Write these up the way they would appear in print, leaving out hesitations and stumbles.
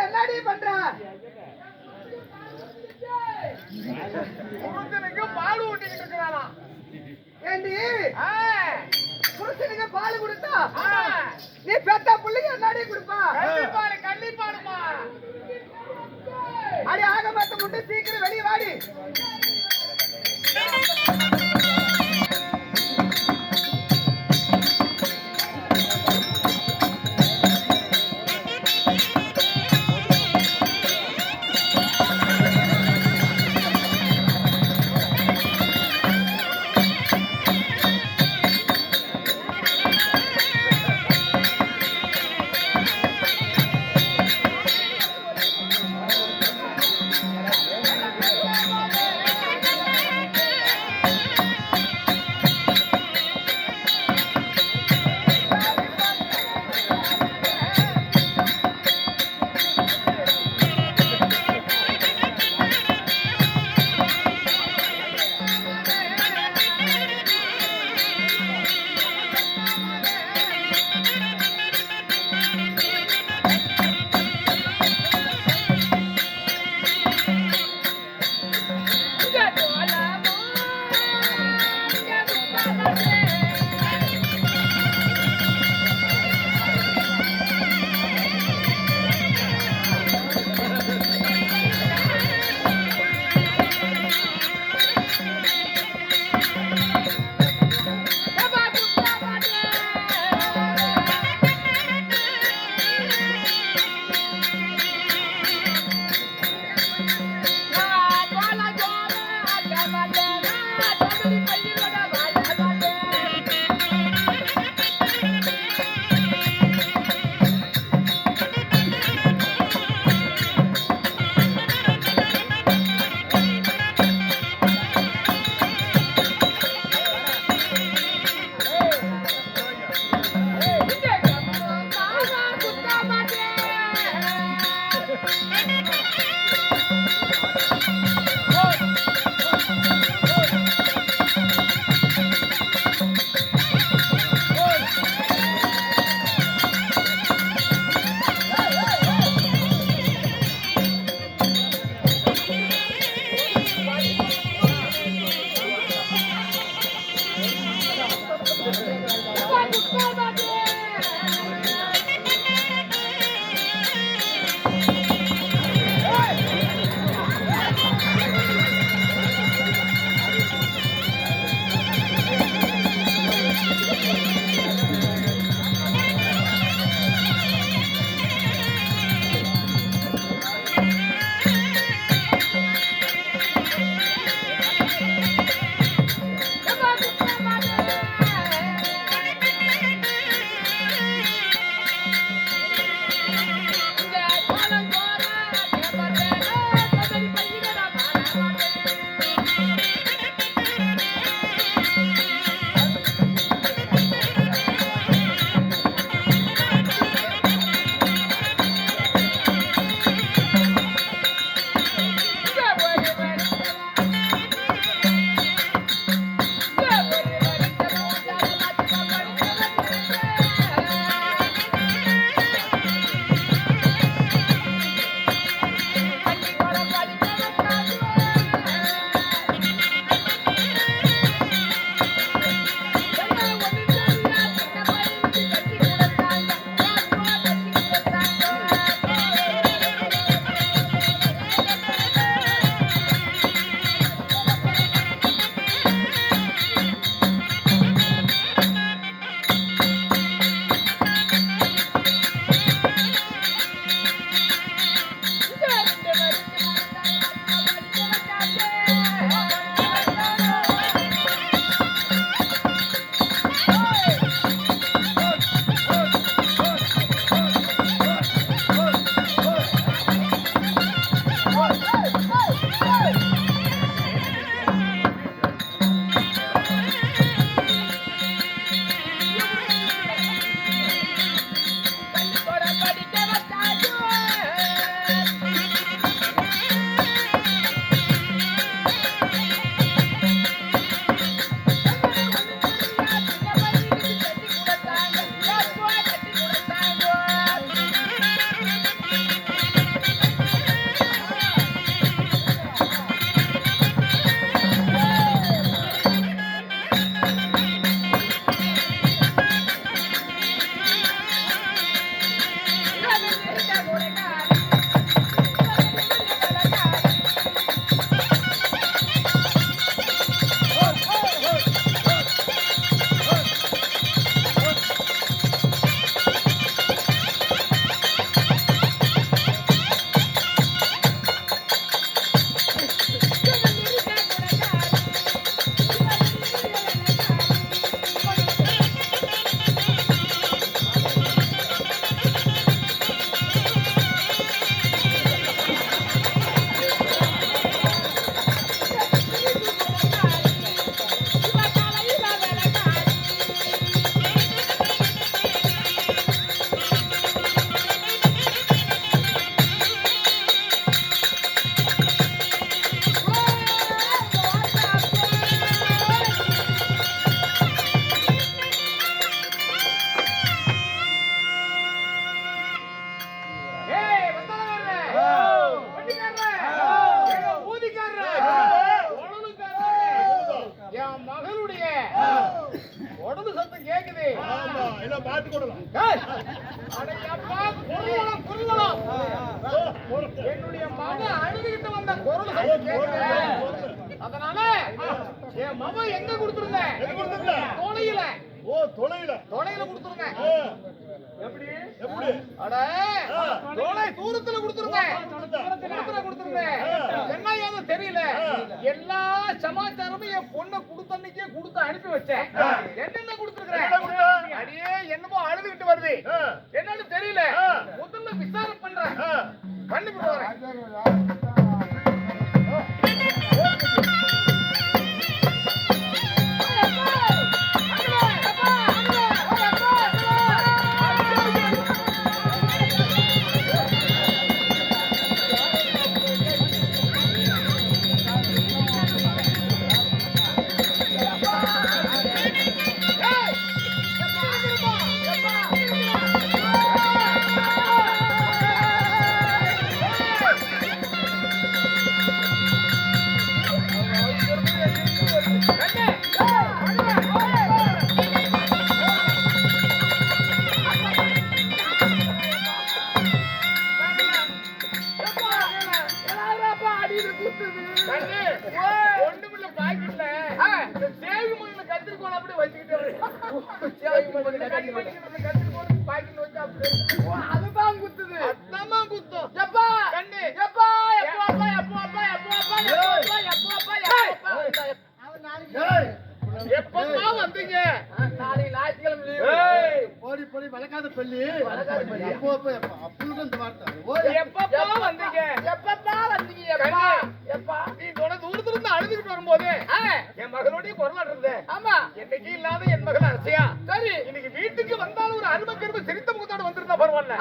என்னடி பண்ற? பால் ஊட்டிக்கிட்டு இருக்கிறானா? ஏண்டி புருஷனுக்கு பால் கொடுத்தா நீ பெத்த பிள்ளைங்க என்னடி கொடுப்பா? கள்ளிப்பாலுமா? அடி ஆக மாத்த முட்டு சீக்கிரம் வெளியே வாடி. என்ன பாத்து கொடுலாம். ஏய், அட எப்பா, குரலும். என்னுடைய மகன் அழுதுகிட்டு வந்த குரல் கேட்கல. அதனால என் மகன் எங்க கொடுத்திருந்தேன்? எங்க கொடுத்திருந்த? தொலையில. ஓ, தொலையில கொடுத்திருந்தேன். எப்படி? அட தொலை தூரத்துல கொடுத்திருந்தேன். கொடுத்திருந்தேன். என்ன ஏதோ தெரியல. எல்லா சமாச்சாரமும் என் பொண்ணை கொடுத்தன்னைக்கே கொடுத்து அனுப்பி வச்சேன். என்னென்ன கொடுத்திருக்கிறேன்? அடியே என்னமோ அழுதுகிட்டு வருது. என்னன்னு தெரியல. முதல்ல விசாரணை பண்றேன். கண்டுபிடிச்சு வரேன். அழுதுகிட்டு வரும்போது என் மகளோட குரல் இருந்தேன். என்னைக்கு இல்லாத என் மகள் அரசியா சரி இன்னைக்கு வீட்டுக்கு வந்தாலும் ஒரு அருமை கருமை சிரித்த முகத்தோடு வந்திருந்தா பரவாயில்ல.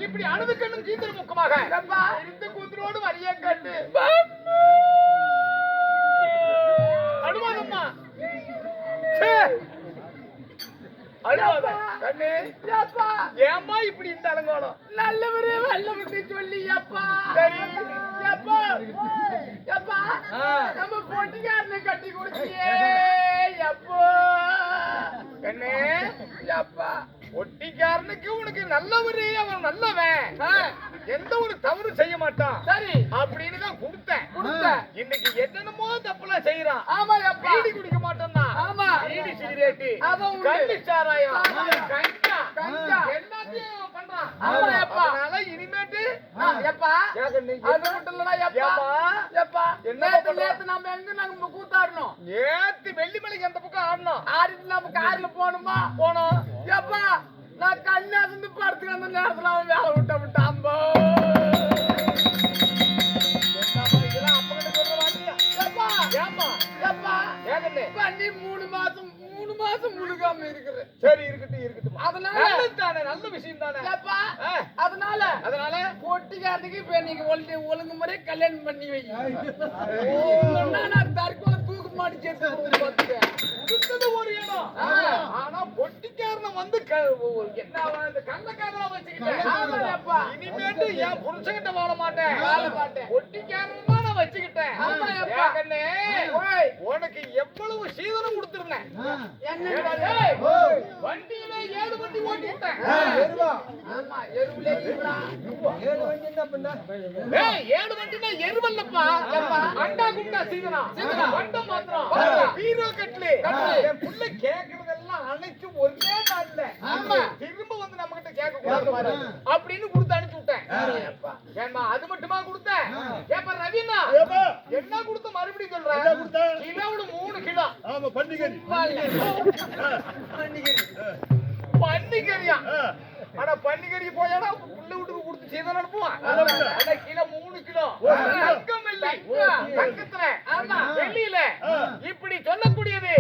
இப்படி அழுது கண்ணும் கீந்திர முக்கமாக இருந்து கூந்தலோடு வரிய கண்டு அழுவாதம்மா அழுவாத கண்ணு ஏம்மா இப்படி இந்த அலங்கோலம் நல்லவரே வல்லவத்தை சொல்லி அப்பா சரி அப்பா அப்பா நம்ம பொட்டிக்காரனை கட்டி கொடுத்தியே அப்போ கண்ணே அப்பா ஒட்டிக்காரனுக்கு உனக்கு நல்லவரே அவன் நல்லவன் எந்த ஒரு தவறு செய்ய மாட்டான் சரி அப்படின்னு தான் கொடுத்தேன் இன்னைக்கு என்னென்னமோ தப்புலாம் செய்யறான். ஆமா அப்பா பீடி குடிக்க மாட்டான். ஆமா பீடி சிகரெட் கள்ளி சாராயம் கஞ்சா எல்லாத்தையும் பண்றான். ஆமா அப்பா அதனால இனிமேட்டு அப்பா அது மட்டும் இல்லடா அப்பா நேத்து நாம எங்க நாங்க கூத்தாடணும். நேத்து வெள்ளிமலைக்கு அந்த பக்கம் ஆடணும். ஆடிட்டு நம்ம கார்ல போனோம் அப்பா நான் கன்னியாசிந்து படுத்துக்க அந்த நேரத்துல அவன் வேலை விட்டாம்போ பண்ணி 3 மாசம் முழுகாம இருக்கிறேன். சரி இருக்கட்டும் அதனால நல்ல விஷயம் தானே அதனால பொட்டிக்காரனுக்கு இப்ப நீங்க ஒழுங்கு முறை கல்யாணம் பண்ணி வை. நான் தற்கொலை தூக்கு மாடி சேர்த்து ஒரு இடம். ஆனா பொட்டிக்காரனை வந்து என்ன கள்ளக்காரனா வச்சுக்கிட்டேன். இனிமேட்டு என் புருஷங்கிட்ட வாழ மாட்டேன் பொட்டிக்காரன் தான் நான் வச்சுக்கிட்டேன். உனக்கு எவ்வளவு சீதனம் கொடுத்திருந்தேன். வண்டியில 7 வண்டி ஓட்டி விட்டேன். 7 வண்டினா எருவல்லப்பா அண்டா குண்டா சீதனம் வண்டம் மாத்திரம் ஹீரோ கட்லு என் புள்ள கேக்குறதெல்லாம் அணைச்சு ஒரே நாள்ல திரும்ப வந்து நம்ம கிட்ட கேட்க கூடாது அப்படின்னு கொடுத்து அனுப்பி விட்டேன். ஏமா அது மட்டுமா கொடுத்தேன்? ஏப்பா ரவினா என்ன கொடுத்த மறுபடியும் சொல்றேன். கிலோவுல 3 கிலோ. ஆமா பன்னிக்கறி பன்னிக்கறியா? ஆனா பன்னிக்கறி போயாடா புள்ள வீட்டுக்கு கொடுத்து சீதனம் அனுப்புவான். கிலோ 3 கிலோ தங்கம் இல்லை தங்கத்துல வெள்ளியில இப்படி சொல்லக்கூடியது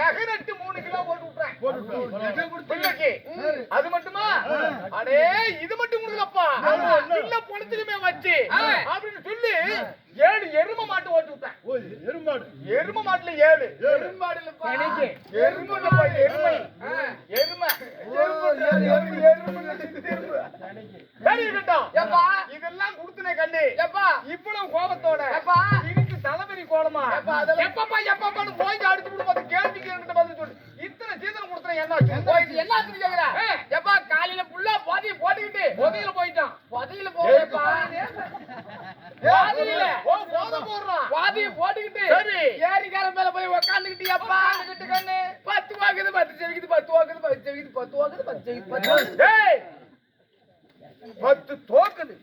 நகரட்டு 3 கிலோ போட்டு விட்டுறேன் பிள்ளைக்கு. அது மட்டுமா? அடே இது மட்டும் கொடுக்கலப்பா இல்ல பொழுதுக்குமே வச்சு அப்படின்னு சொல்லி 7 எருமை மாட்டு ஓட்டு விட்டேன். எருமை மாட்டுல 7 எருமாடுல இதெல்லாம் கொடுத்தனே கண்ணு இவ்வளவு கோபத்தோட இதுக்கு தலைவரி கோலமா எப்பப்பான்னு போய் அடிச்சு விடும் கேள்வி கேட்டு சொல்லு இத்தனை சீதனம் கொடுத்தேன் என்ன என்ன கேக்குற டேய் 10 தோக்குது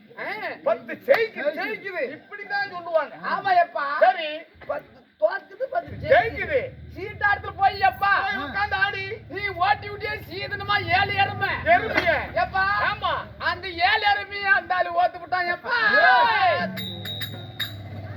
10 ஜெயிக்குது இப்படிதான் சொல்லுவாங்க. ஆமாயப்பா சரி 10 தோக்குது 10 ஜெயிக்குது. சீட்டாடத்துல போய் எப்பா உட்கார்ந்து ஆடி நீ ஓட்டி விட்டே சீதனமா 7 எருமை எருமைய எப்பா ஆமா அந்த 7 எருமைய அந்த ஆளு ஓத்து விட்டான் எப்பா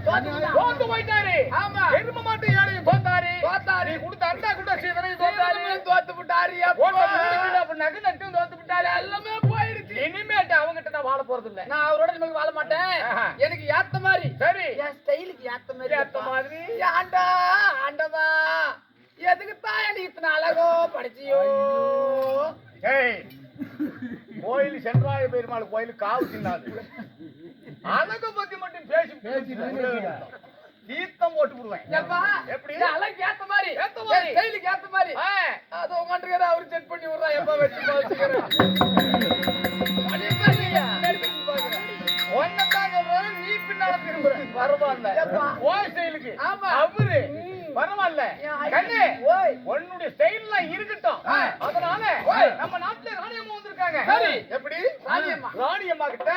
தோத்து போயிட்டாரு. ஆமா எருமை மாட்டு ஏழையும் தோத்தாரு. தோத்தாரு. நீ கொடுத்த அண்டா குண்டா சீதனையும் தோத்தாரு. தோத்து விட்டாரு ஓட்ட எப்பா முடிக்கிட்டு அப்ப நகு நட்டும் தோத்து விட்டாரு. எல்லாமே போயிடுச்சு. இனிமேட்டு அவங்கிட்ட நான் வாழ போறது இல்ல. நான் அவரோட நிம்மதி வாழ மாட்டேன். ஆஹா. எனக்கு ஏத்த மாதிரி சரி என் ஸ்டைலுக்கு ஏத்த மாதிரி ஏத்த மாதிரி ஆண்டா ஆண்டவா எதுக்கு தான் எனக்கு இத்தனை அழகோ படிச்சியோ ஏய் கோயில் சென்றாய பெருமாள் கோயில் காவு தின்னாது. அழக பத்தி மட்டும் பேசி தீர்த்தம் போட்டு விடுவேன். எப்பா எப்படி? என் அழகுக்கு ஏத்த மாதிரி ஏத்த மாதிரி. என் ஸ்டைலுக்கு ஏத்த மாதிரி அது உங்கள்கிட்ட அவரு செட் பண்ணி விடுறான். எப்பா வச்சு ஒன்னதான் சொல்றேன், நீ பின்னால திரும்புற பரவாயில்ல. ஓய் ஸ்டைலுக்கு ஆமா. அவரு பரவாயில்ல. கண்ணு ஓய் உன்னுடைய ஸ்டைல்லாம் இருக்கட்டும். அதனால நம்ம நாட்டுல ராணியம்மா வந்திருக்காங்க. சரி. எப்படி? ராணியம்மா. ராணியம்மா கிட்ட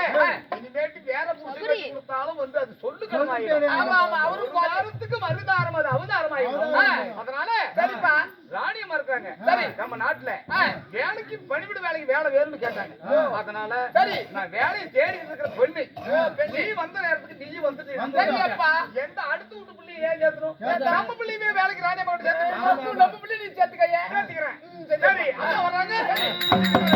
இனிமேட்டு வேற புடிச்சு கொடுத்தாலும் வந்து அது சொல்லுகிறமா. ஆமா ஆமா அவரு வாரத்துக்கு மருதாரம் அது அவதாரமாயிடும். அதனால சரிப்பா ராணியம்மா இருக்காங்க. சரி. நம்ம நாட்டுல வேலைக்கு பணிவிட வேலைக்கு வேலை வேணும்னு கேட்டாங்க. அதனால சரி. நான் வேலையை தேடிட்டு இருக்கிற பெண்ணு நீ வந்த நேரத்துக்கு நீ வந்துட்டு சரிப்பா. எந்த அடுத்த வீட்டு பிள்ளைய ஏன் சேர்த்தணும்? நம்ம பிள்ளையுமே வேலைக்கு ராணியம்மா சேர்த்து நம்ம பிள்ளை நீ சேர்த்துக்கையா சேர்த்துக்கிறேன். சரி அதான் வர்றாங்க.